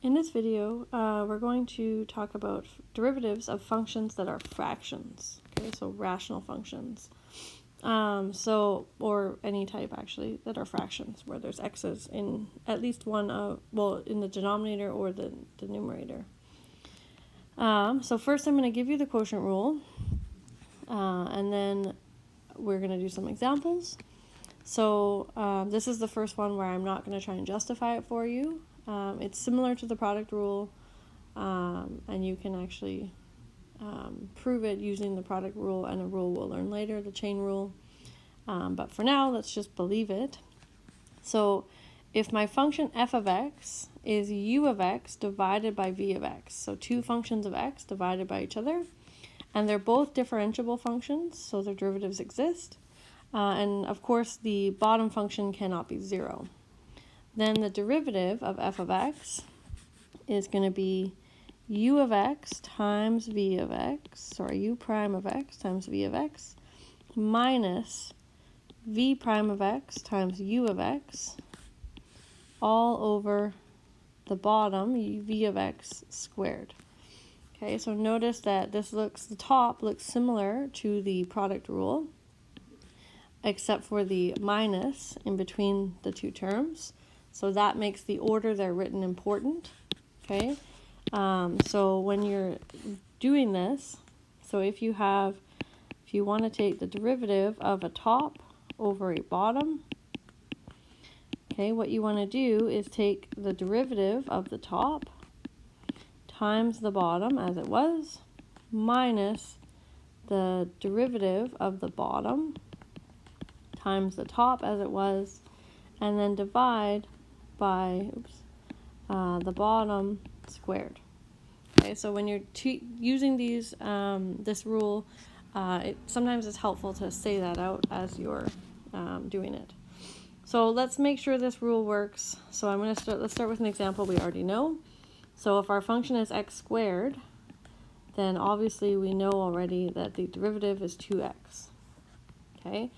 In this video, we're going to talk about derivatives of functions that are fractions. Okay, so rational functions. Or any type actually that are fractions, where there's x's in at least one of, in the denominator or the numerator. So first I'm going to give you the quotient rule, and then we're going to do some examples. So this is the first one where I'm not going to try and justify it for you. It's similar to the product rule, and you can actually prove it using the product rule and a rule we'll learn later, the chain rule. But for now, let's just believe it. So if my function f of x is u of x divided by v of x, so two functions of x divided by each other, and they're both differentiable functions, so their derivatives exist, and of course the bottom function cannot be 0. Then the derivative of f of x is going to be u of x times v of x, u prime of x times v of x, minus v prime of x times u of x, all over the bottom, v of x squared. Okay, so notice that the top looks similar to the product rule, except for the minus in between the two terms. So that makes the order they're written important. Okay, so when you're doing this, so if you want to take the derivative of a top over a bottom, okay, what you want to do is take the derivative of the top times the bottom as it was, minus the derivative of the bottom times the top as it was, and then divide by the bottom squared. Okay, so when you're using this rule, sometimes it's helpful to say that out as you're doing it. So let's make sure this rule works. So let's start with an example we already know. So if our function is x squared, then obviously we know already that the derivative is 2x. Okay,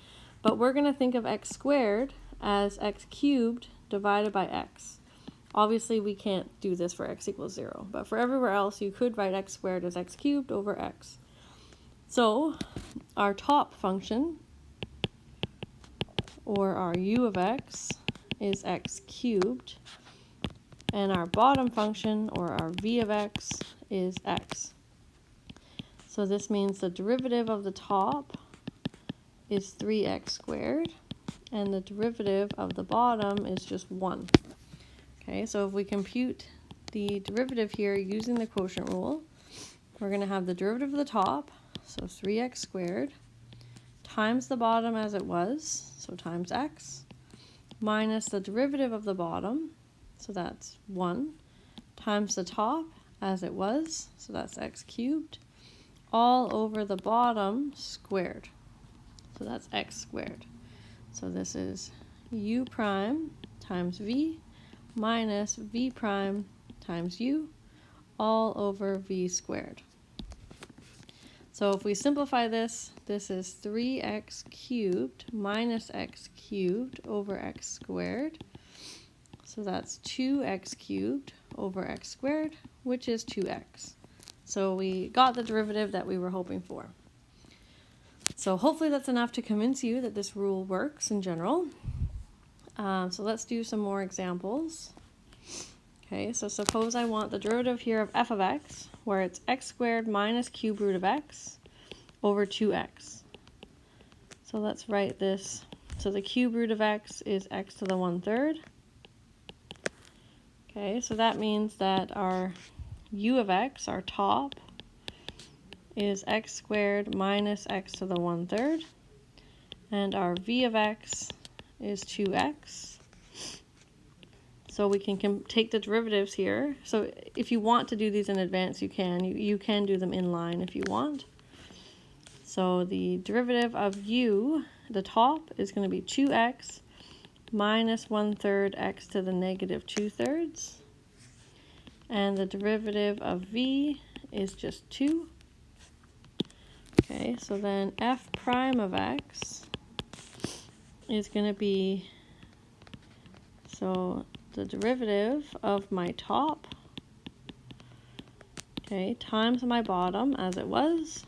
but we're going to think of x squared as x cubed divided by x. Obviously we can't do this for x equals 0, but for everywhere else you could write x squared as x cubed over x. So our top function, or our u of x, is x cubed, and our bottom function, or our v of x, is x. So this means the derivative of the top is 3x squared, and the derivative of the bottom is just 1. Okay, so if we compute the derivative here using the quotient rule, we're going to have the derivative of the top, so 3x squared, times the bottom as it was, so times x, minus the derivative of the bottom, so that's 1, times the top as it was, so that's x cubed, all over the bottom squared, so that's x squared. So this is u prime times v minus v prime times u, all over v squared. So if we simplify this, this is 3x cubed minus x cubed over x squared. So that's 2x cubed over x squared, which is 2x. So we got the derivative that we were hoping for. So hopefully that's enough to convince you that this rule works in general. So let's do some more examples. Okay, so suppose I want the derivative here of f of x, where it's x squared minus cube root of x over 2x. So let's write this. So the cube root of x is x to the 1/3. Okay, so that means that our u of x, our top, is x squared minus x to the 1/3, and our v of x is 2x. So we can take the derivatives here. So if you want to do these in advance, you can. You can do them in line if you want. So the derivative of u, the top, is going to be 2x minus 1/3 x to the negative 2/3. And the derivative of v is just 2. Okay, so then f prime of x is going to be, so the derivative of my top okay, times my bottom as it was,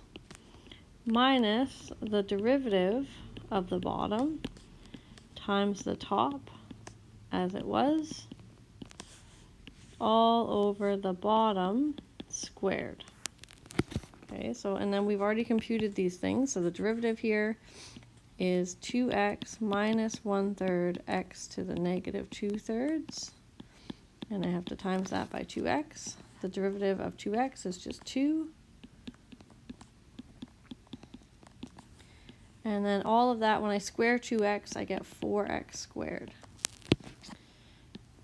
minus the derivative of the bottom times the top as it was, all over the bottom squared. Okay, so, and then we've already computed these things. So the derivative here is 2x minus 1/3 x to the negative 2/3. And I have to times that by 2x. The derivative of 2x is just 2. And then all of that, when I square 2x, I get 4x squared.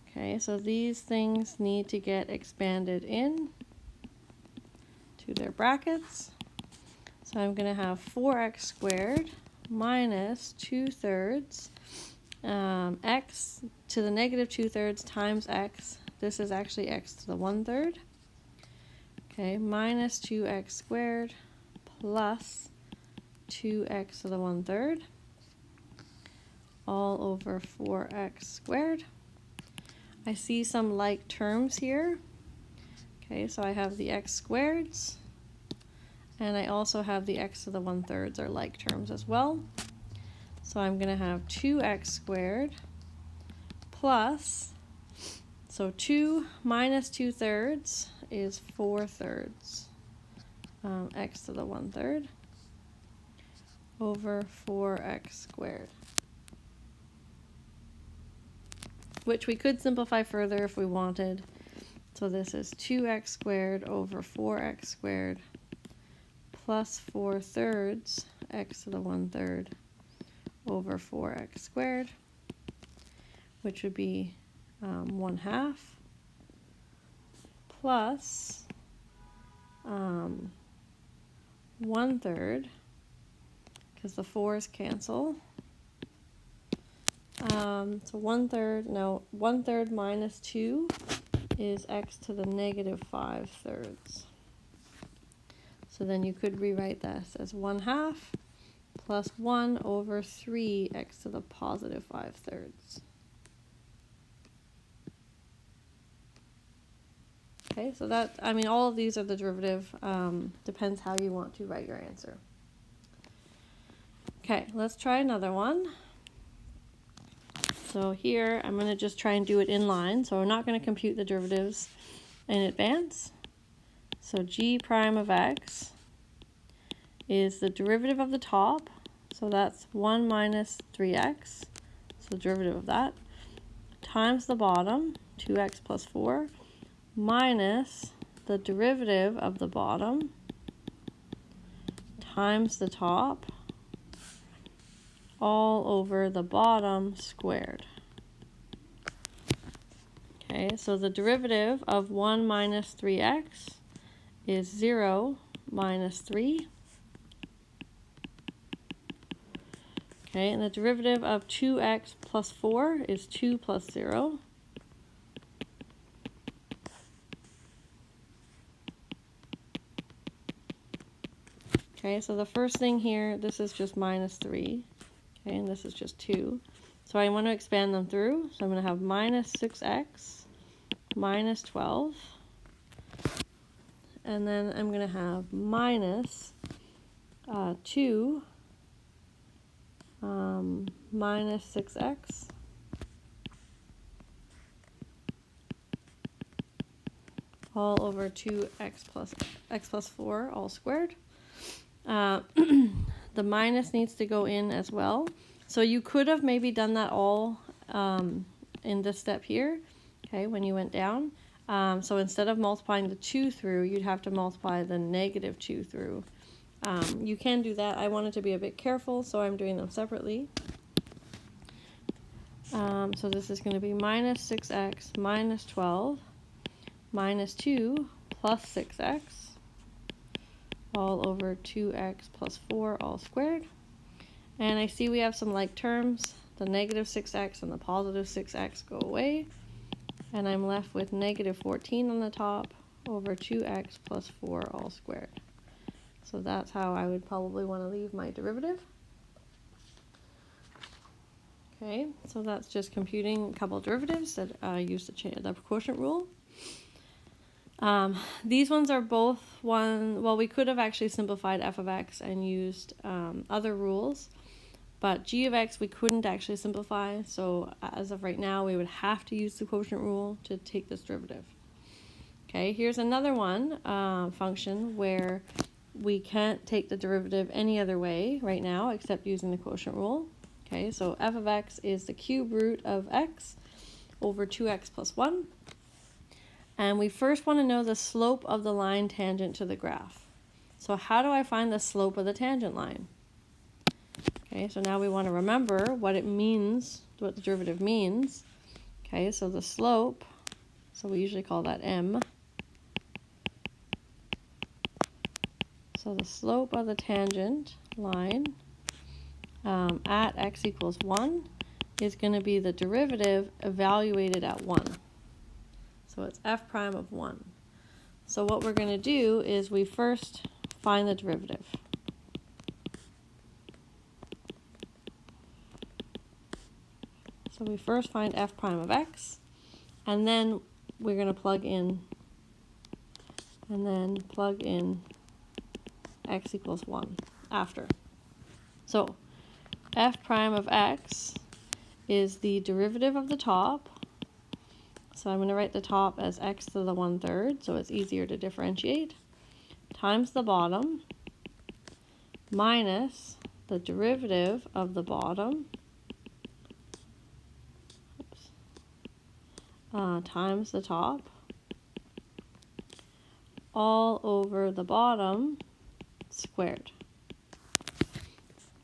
Okay, so these things need to get expanded in to their brackets. So I'm going to have 4x squared minus 2/3 x to the negative 2/3 times x. This is actually x to the 1/3. Okay, minus 2x squared plus 2x to the 1/3 all over 4x squared. I see some like terms here. Okay, so I have the x squareds, and I also have the x to the 1/3 are like terms as well. So I'm going to have 2x squared plus, so 2 minus 2/3 is 4/3 x to the 1/3 over 4x squared. Which we could simplify further if we wanted. So this is 2x squared over 4x squared plus 4/3 x to the 1/3 over 4x squared, which would be 1/2 plus 1/3, because the 4's cancel. So 1/3 minus 2 is x to the negative 5/3. So then you could rewrite this as 1/2 plus 1 over 3 x to the positive 5/3. Okay, so that, I mean, all of these are the derivative. Depends how you want to write your answer. Okay, let's try another one. So here, I'm going to just try and do it in line. So we're not going to compute the derivatives in advance. So g prime of x is the derivative of the top. So that's 1 minus 3x. So the derivative of that times the bottom, 2x plus 4, minus the derivative of the bottom times the top, all over the bottom squared. Okay, so the derivative of 1 minus 3x is 0 minus 3. Okay, and the derivative of 2x plus 4 is 2 plus 0. Okay, so the first thing here, this is just minus 3. Okay, and this is just 2. So I want to expand them through. So I'm going to have minus 6x minus 12. And then I'm going to have minus 2 minus 6x all over 2x plus 4 all squared. The minus needs to go in as well. So you could have maybe done that all in this step here, okay, when you went down. So instead of multiplying the 2 through, you'd have to multiply the negative 2 through. You can do that. I wanted to be a bit careful, so I'm doing them separately. So this is going to be minus 6x minus 12 minus 2 plus 6x all over 2x plus 4 all squared. And I see we have some like terms. The negative 6x and the positive 6x go away. And I'm left with negative 14 on the top over 2x plus 4 all squared. So that's how I would probably want to leave my derivative. Okay, so that's just computing a couple of derivatives that use the quotient rule. These ones are both well, we could have actually simplified f of x and used other rules, but g of x we couldn't actually simplify, so as of right now we would have to use the quotient rule to take this derivative. Okay, here's another one, function where we can't take the derivative any other way right now except using the quotient rule. Okay, so f of x is the cube root of x over 2x plus 1. And we first want to know the slope of the line tangent to the graph. So how do I find the slope of the tangent line? Okay, so now we want to remember what it means, what the derivative means. Okay, so the slope, so we usually call that m. So the slope of the tangent line at x equals 1 is going to be the derivative evaluated at 1. So it's f prime of 1. So what we're going to do is we first find the derivative. So we first find f prime of x, and then we're going to plug in, x equals 1 after. So f prime of x is the derivative of the top. So I'm going to write the top as x to the 1/3, so it's easier to differentiate, times the bottom, minus the derivative of the bottom, times the top, all over the bottom squared.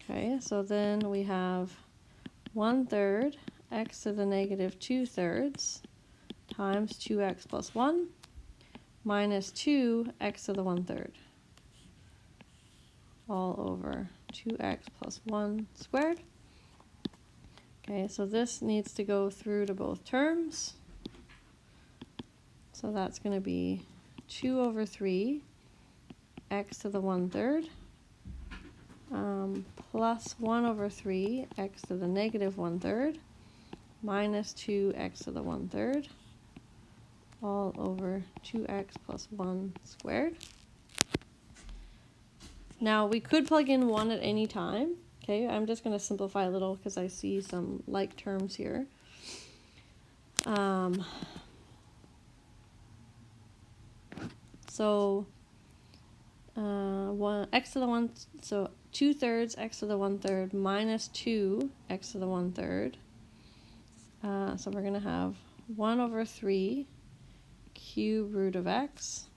Okay, so then we have 1/3 x to the negative 2/3 times 2x plus 1 minus 2x to the 1/3 all over 2x plus 1 squared. Okay, so this needs to go through to both terms. So that's going to be 2 over 3 x to the 1/3 plus 1 over 3 x to the negative 1/3 minus 2x to the 1/3 all over 2x plus 1 squared. Now we could plug in 1 at any time. Okay, I'm just going to simplify a little because I see some like terms here. So x to the 1, so 2/3 x to the 1/3 minus 2 x to the 1/3. So we're going to have 1 over 3 cube root of x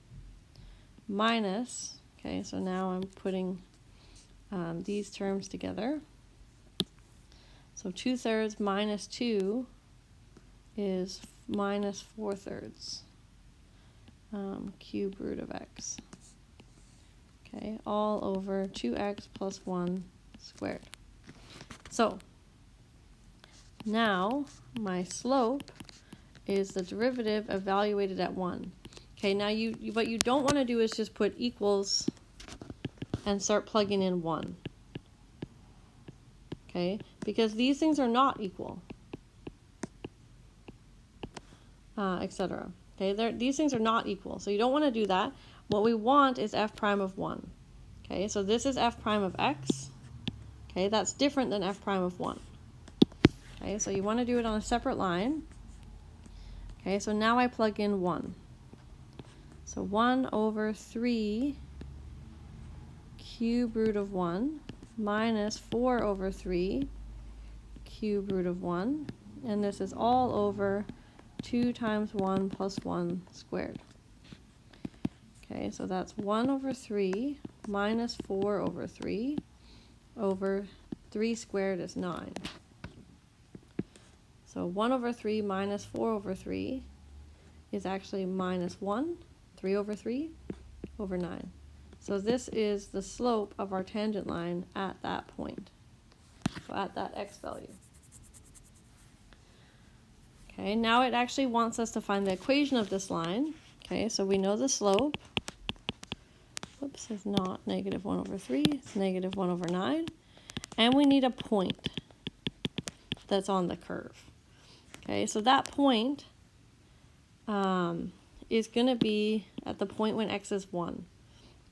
minus, okay, so now I'm putting these terms together. So 2/3 minus 2 is minus 4/3 cube root of x. Okay, all over 2x plus 1 squared. So now my slope is the derivative evaluated at 1. Okay, now what you don't want to do is just put equals and start plugging in 1. Okay, because these things are not equal, etc. Okay, these things are not equal, so you don't want to do that. What we want is f prime of 1. Okay, so this is f prime of x. Okay, that's different than f prime of 1. Okay, so you want to do it on a separate line. Okay, so now I plug in 1. So 1 over 3 cube root of 1 minus 4 over 3 cube root of 1. And this is all over 2 times 1 plus 1 squared. Okay, so that's 1 over 3 minus 4 over 3 over 3 squared is 9. So 1 over 3 minus 4 over 3 is actually minus 1, 3 over 3 over 9. So this is the slope of our tangent line at that point, so at that x value. Okay, now it actually wants us to find the equation of this line. Okay, so we know the slope. Whoops, it's not negative 1 over 3, it's negative 1 over 9. And we need a point that's on the curve. Okay, so that point is going to be at the point when x is 1,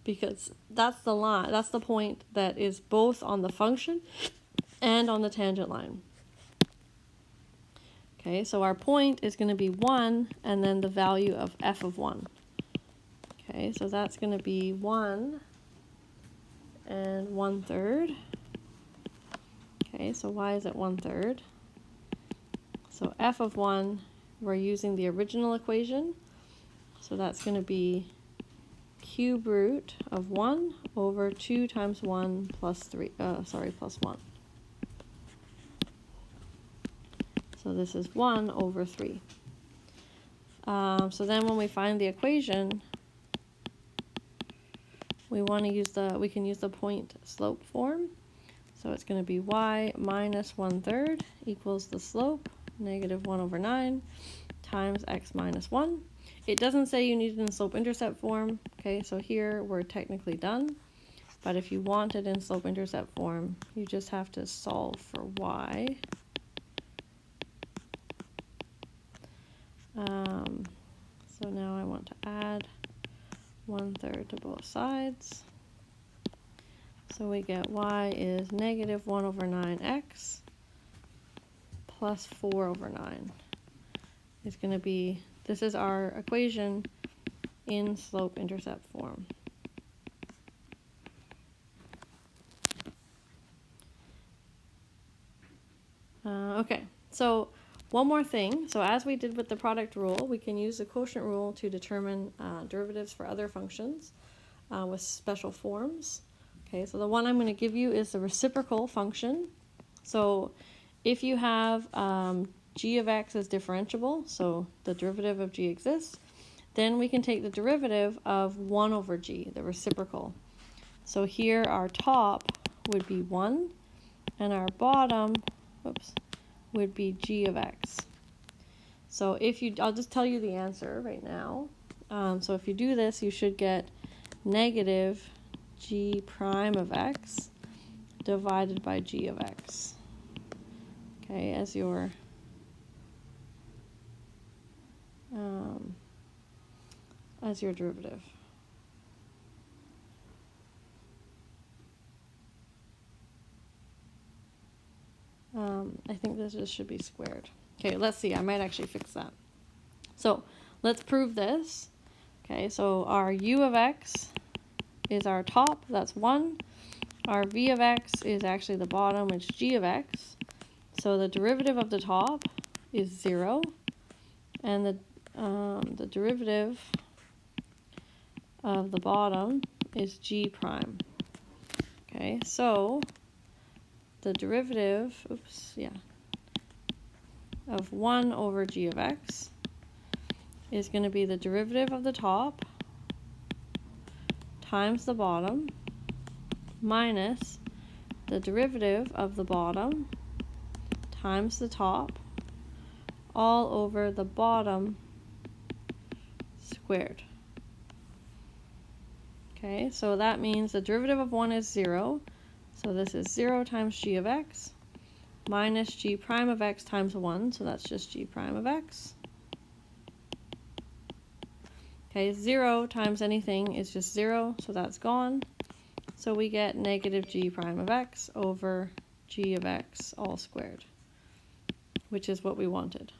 because that's the line, that's the point that is both on the function and on the tangent line. Okay, so our point is going to be 1 and then the value of f of 1. Okay, so that's going to be 1 and 1/3. Okay, so why is it 1/3? So f of 1, we're using the original equation. So that's going to be cube root of 1 over 2 times 1 plus 1. So this is 1 over 3. So then when we find the equation, we can use the point slope form. So it's going to be y minus 1/3 equals the slope, negative 1 over 9, times x minus 1. It doesn't say you need it in slope-intercept form. Okay, so here we're technically done. But if you want it in slope-intercept form, you just have to solve for y. So now I want to add 1/3 to both sides. So we get y is negative 1 over 9x plus 4 over 9. It's going to be, this is our equation in slope-intercept form. Okay, so one more thing. So as we did with the product rule, we can use the quotient rule to determine derivatives for other functions with special forms. Okay, so the one I'm going to give you is the reciprocal function. So if you have g of x is differentiable, so the derivative of g exists, then we can take the derivative of 1 over g, the reciprocal. So here our top would be 1, and our bottom, would be g of x. So I'll just tell you the answer right now. So if you do this, you should get negative g prime of x divided by g of x. Okay, as your derivative. I think this just should be squared. Okay, let's see. I might actually fix that. So let's prove this. Okay, so our u of x is our top, that's 1. Our v of x is actually the bottom, which is g of x. So the derivative of the top is 0, and the derivative of the bottom is g prime. Okay, so the derivative, of 1 over g of x is going to be the derivative of the top times the bottom minus the derivative of the bottom times the top all over the bottom squared. Okay, so that means the derivative of 1 is 0. So this is 0 times g of x minus g prime of x times 1. So that's just g prime of x. Okay, 0 times anything is just 0, so that's gone. So we get negative g prime of x over g of x all squared, which is what we wanted.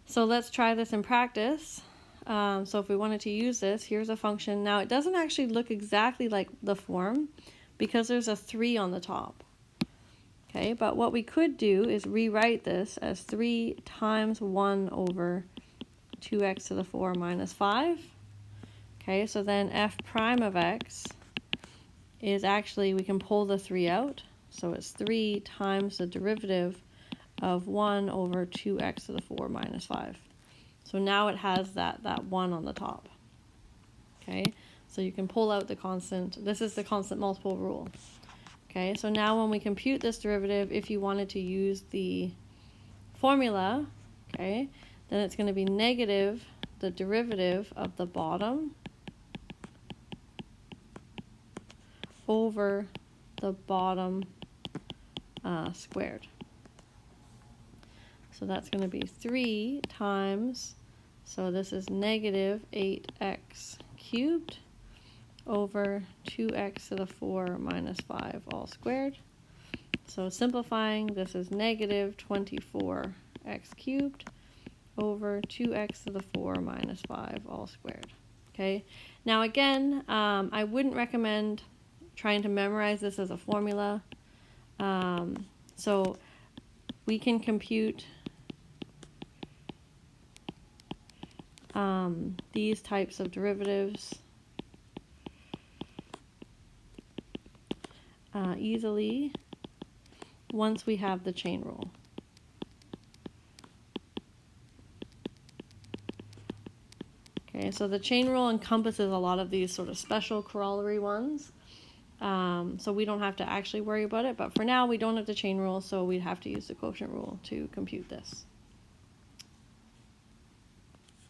So let's try this in practice. So if we wanted to use this, here's a function. Now it doesn't actually look exactly like the form because there's a 3 on the top. Okay, but what we could do is rewrite this as 3 times 1 over 2x to the 4 minus 5. Okay, so then f prime of x is actually, we can pull the 3 out. So it's 3 times the derivative of 1 over 2x to the 4 minus 5. So now it has that 1 on the top. Okay, so you can pull out the constant. This is the constant multiple rule. Okay, so now when we compute this derivative, if you wanted to use the formula, okay, then it's going to be negative the derivative of the bottom over the bottom squared. So that's going to be 3 times, so this is negative 8x cubed over 2x to the 4 minus 5 all squared. So simplifying, this is negative 24x cubed over 2x to the 4 minus 5 all squared. Okay, now again, I wouldn't recommend trying to memorize this as a formula. So we can compute these types of derivatives easily once we have the chain rule. Okay, so the chain rule encompasses a lot of these sort of special corollary ones. So we don't have to actually worry about it, but for now we don't have the chain rule, so we'd have to use the quotient rule to compute this.